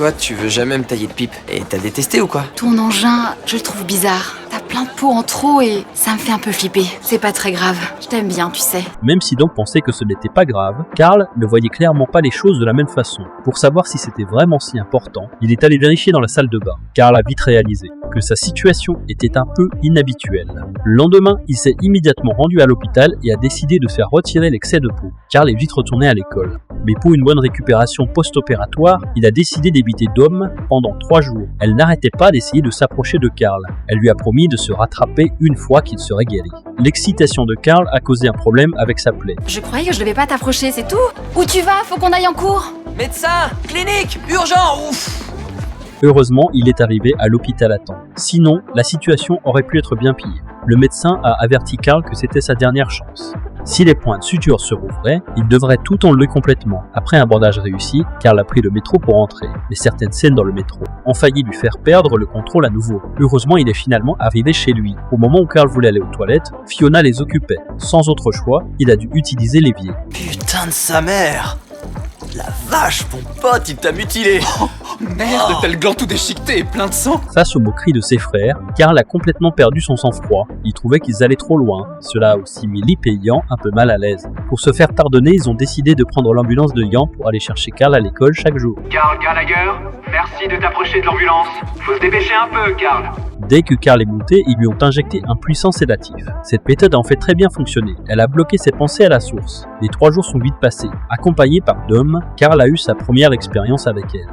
toi, tu veux jamais me tailler de pipe. Et t'as détesté ou quoi? Ton engin, je le trouve bizarre. T'as plein de peau en trop et ça me fait un peu flipper. C'est pas très grave. Je t'aime bien, tu sais. Même si Dom pensait que ce n'était pas grave, Carl ne voyait clairement pas les choses de la même façon. Pour savoir si c'était vraiment si important, il est allé vérifier dans la salle de bain. Carl a vite réalisé que sa situation était un peu inhabituelle. Le lendemain, il s'est immédiatement rendu à l'hôpital et a décidé de faire retirer l'excès de peau. Carl est vite retourné à l'école. Mais pour une bonne récupération post-opératoire, il a décidé d'éviter Dom pendant 3 jours. Elle n'arrêtait pas d'essayer de s'approcher de Carl. Elle lui a promis de se rattraper une fois qu'il serait guéri. L'excitation de Carl a causé un problème avec sa plaie. Je croyais que je devais pas t'approcher, c'est tout. Où tu vas? Faut qu'on aille en cours. Médecin! Clinique! Urgent! Ouf! Heureusement, il est arrivé à l'hôpital à temps. Sinon, la situation aurait pu être bien pire. Le médecin a averti Carl que c'était sa dernière chance. Si les points de suture se rouvraient, il devrait tout enlever complètement. Après un bandage réussi, Carl a pris le métro pour rentrer. Mais certaines scènes dans le métro ont failli lui faire perdre le contrôle à nouveau. Heureusement, il est finalement arrivé chez lui. Au moment où Carl voulait aller aux toilettes, Fiona les occupait. Sans autre choix, il a dû utiliser l'évier. Putain de sa mère! La vache, mon pote, il t'a mutilé! Merde, t'as le gland tout déchiqueté et plein de sang. Face aux moqueries de ses frères, Carl a complètement perdu son sang-froid. Il trouvait qu'ils allaient trop loin. Cela a aussi mis Lip et Ian un peu mal à l'aise. Pour se faire pardonner, ils ont décidé de prendre l'ambulance de Ian pour aller chercher Carl à l'école chaque jour. Carl Gallagher, merci de t'approcher de l'ambulance. Faut se dépêcher un peu, Carl. Dès que Carl est monté, ils lui ont injecté un puissant sédatif. Cette méthode a en fait très bien fonctionné. Elle a bloqué ses pensées à la source. Les 3 jours sont vite passés. Accompagné par Dom, Carl a eu sa première expérience avec elle.